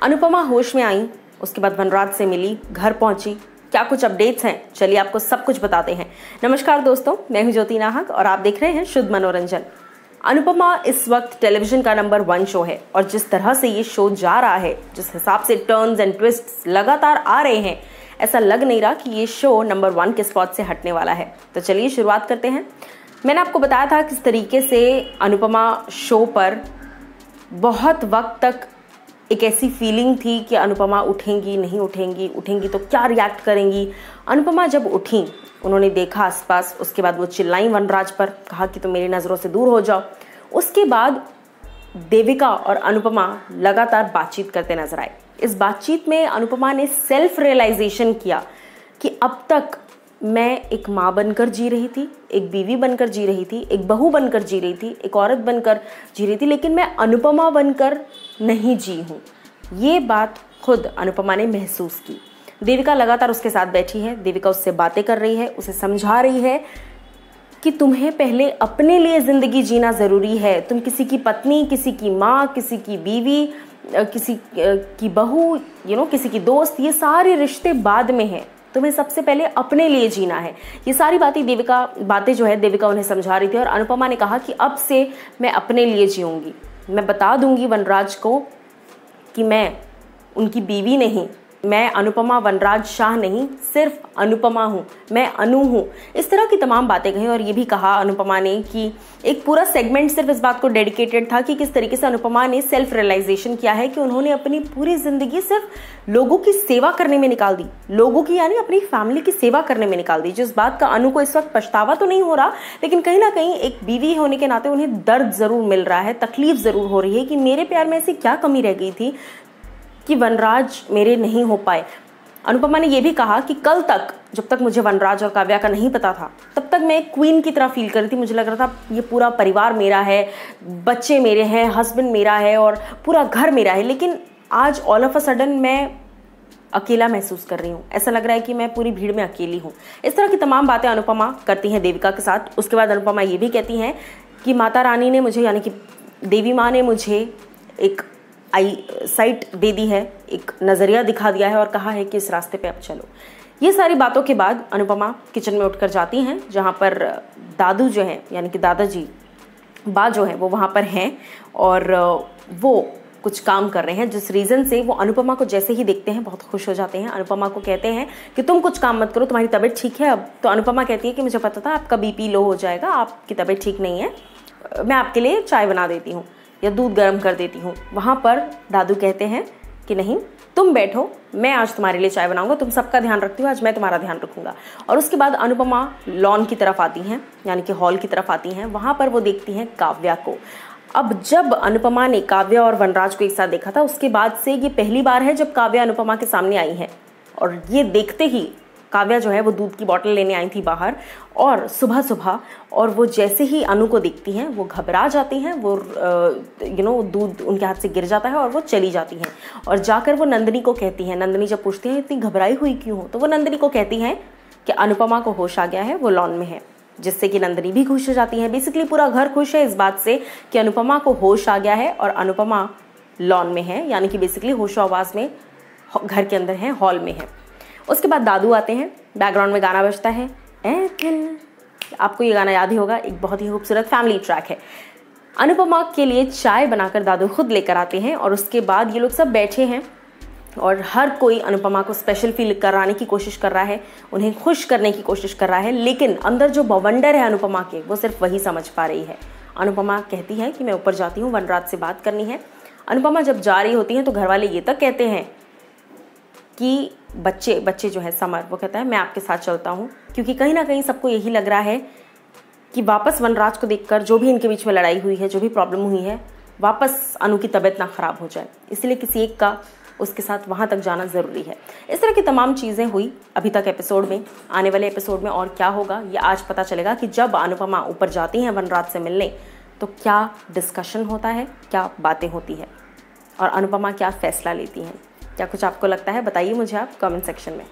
अनुपमा होश में आई, उसके बाद वनराज से मिली, घर पहुंची, क्या कुछ अपडेट्स हैं, चलिए आपको सब कुछ बताते हैं। नमस्कार दोस्तों, मैं हूं ज्योति नाहक और आप देख रहे हैं शुद्ध मनोरंजन। अनुपमा इस वक्त टेलीविजन का नंबर 1 शो है और जिस तरह से ये शो जा रहा है, जिस हिसाब से टर्न्स एंड ट्विस्ट्स लगातार आ रहे हैं, ऐसा लग नहीं रहा कि ये शो नंबर 1 के स्पॉट से हटने वाला है। तो चलिए शुरुआत करते हैं। मैंने आपको बताया था किस तरीके से अनुपमा शो पर बहुत वक्त तक एक ऐसी फीलिंग थी कि अनुपमा उठेंगी नहीं उठेंगी, उठेंगी तो क्या रिएक्ट करेंगी। अनुपमा जब उठी, उन्होंने देखा आसपास, उसके बाद वो चिल्लाई वनराज पर, कहा कि तुम मेरी नज़रों से दूर हो जाओ। उसके बाद देविका और अनुपमा लगातार बातचीत करते नजर आए। इस बातचीत में अनुपमा ने सेल्फ रियलाइजेशन किया कि अब तक मैं एक माँ बनकर जी रही थी, एक बीवी बनकर जी रही थी, एक बहू बनकर जी रही थी, एक औरत बनकर जी रही थी, लेकिन मैं अनुपमा बनकर नहीं जी हूँ। ये बात खुद अनुपमा ने महसूस की। देविका लगातार उसके साथ बैठी है, देविका उससे बातें कर रही है, उसे समझा रही है कि तुम्हें पहले अपने लिए ज़िंदगी जीना ज़रूरी है। तुम किसी की पत्नी, किसी की माँ, किसी की बीवी, किसी की बहू, किसी की दोस्त, ये सारे रिश्ते बाद में हैं। तुम्हें सबसे पहले अपने लिए जीना है। ये सारी बातें जो है देविका उन्हें समझा रही थी और अनुपमा ने कहा कि अब से मैं अपने लिए जीऊँगी। मैं बता दूंगी वनराज को कि मैं उनकी बीवी नहीं, मैं अनुपमा वनराज शाह नहीं, सिर्फ अनुपमा हूँ, मैं अनु हूँ। इस तरह की तमाम बातें कही और ये भी कहा अनुपमा ने कि एक पूरा सेगमेंट सिर्फ इस बात को डेडिकेटेड था कि किस तरीके से अनुपमा ने सेल्फ रियलाइजेशन किया है कि उन्होंने अपनी पूरी ज़िंदगी सिर्फ लोगों की सेवा करने में निकाल दी, लोगों की यानी अपनी फैमिली की सेवा करने में निकाल दी। जिस बात का अनु को इस वक्त पछतावा तो नहीं हो रहा, लेकिन कहीं ना कहीं एक बीवी होने के नाते उन्हें दर्द ज़रूर मिल रहा है, तकलीफ ज़रूर हो रही है कि मेरे प्यार में ऐसी क्या कमी रह गई थी कि वनराज मेरे नहीं हो पाए। अनुपमा ने यह भी कहा कि कल तक, जब तक मुझे वनराज और काव्या का नहीं पता था, तब तक मैं एक क्वीन की तरह फील कर रही थी। मुझे लग रहा था ये पूरा परिवार मेरा है, बच्चे मेरे हैं, हस्बैंड मेरा है और पूरा घर मेरा है। लेकिन आज ऑल ऑफ अ सडन मैं अकेला महसूस कर रही हूँ। ऐसा लग रहा है कि मैं पूरी भीड़ में अकेली हूँ। इस तरह की तमाम बातें अनुपमा करती हैं देविका के साथ। उसके बाद अनुपमा ये भी कहती हैं कि माता रानी ने मुझे, यानी कि देवी माँ ने मुझे एक साइट दे दी है, एक नज़रिया दिखा दिया है और कहा है कि इस रास्ते पे अब चलो। ये सारी बातों के बाद अनुपमा किचन में उठकर जाती हैं, जहाँ पर दादू जो हैं, यानी कि दादाजी बा जो हैं, वो वहाँ पर हैं और वो कुछ काम कर रहे हैं, जिस रीज़न से वो अनुपमा को जैसे ही देखते हैं बहुत खुश हो जाते हैं। अनुपमा को कहते हैं कि तुम कुछ काम मत करो, तुम्हारी तबीयत ठीक है अब। तो अनुपमा कहती है कि मुझे पता था आपका बीपी लो हो जाएगा, आपकी तबीयत ठीक नहीं है, मैं आपके लिए चाय बना देती हूँ या दूध गर्म कर देती हूँ। वहाँ पर दादू कहते हैं कि नहीं, तुम बैठो, मैं आज तुम्हारे लिए चाय बनाऊंगा, तुम सबका ध्यान रखती हो, आज मैं तुम्हारा ध्यान रखूंगा। और उसके बाद अनुपमा लॉन की तरफ आती हैं, यानी कि हॉल की तरफ आती हैं। वहाँ पर वो देखती हैं काव्या को। अब जब अनुपमा ने काव्या और वनराज को एक साथ देखा था, उसके बाद से ये पहली बार है जब काव्या अनुपमा के सामने आई है। और ये देखते ही काव्या जो है वो दूध की बोतल लेने आई थी बाहर, और सुबह सुबह, और वो जैसे ही अनु को देखती हैं वो घबरा जाती हैं, वो दूध उनके हाथ से गिर जाता है और वो चली जाती हैं। और जाकर वो नंदिनी को कहती हैं, नंदिनी जब पूछती हैं इतनी घबराई हुई क्यों हो, तो वो नंदिनी को कहती हैं कि अनुपमा को होश आ गया है, वो लॉन में है, जिससे कि नंदिनी भी खुश हो जाती है। बेसिकली पूरा घर खुश है इस बात से कि अनुपमा को होश आ गया है और अनुपमा लॉन में है, यानी कि बेसिकली होशो आवाज़ में घर के अंदर है, हॉल में है। उसके बाद दादू आते हैं, बैकग्राउंड में गाना बजता है, ए दिल, आपको ये गाना याद ही होगा, एक बहुत ही खूबसूरत फैमिली ट्रैक है। अनुपमा के लिए चाय बनाकर दादू खुद लेकर आते हैं और उसके बाद ये लोग सब बैठे हैं और हर कोई अनुपमा को स्पेशल फील कराने की कोशिश कर रहा है, उन्हें खुश करने की कोशिश कर रहा है, लेकिन अंदर जो बवंडर है अनुपमा के, वो सिर्फ वही समझ पा रही है। अनुपमा कहती है कि मैं ऊपर जाती हूँ, वनराज से बात करनी है। अनुपमा जब जा रही होती हैं तो घर वाले ये तक कहते हैं कि बच्चे जो है समर, वो कहता है मैं आपके साथ चलता हूँ, क्योंकि कहीं ना कहीं सबको यही लग रहा है कि वापस वनराज को देखकर जो भी इनके बीच में लड़ाई हुई है, जो भी प्रॉब्लम हुई है, वापस अनु की तबीयत ना ख़राब हो जाए, इसलिए किसी एक का उसके साथ वहाँ तक जाना ज़रूरी है। इस तरह की तमाम चीज़ें हुई अभी तक एपिसोड में। आने वाले एपिसोड में और क्या होगा ये आज पता चलेगा कि जब अनुपमा ऊपर जाती हैं वनराज से मिलने, तो क्या डिस्कशन होता है, क्या बातें होती है और अनुपमा क्या फ़ैसला लेती हैं। क्या कुछ आपको लगता है, बताइए मुझे आप कमेंट सेक्शन में।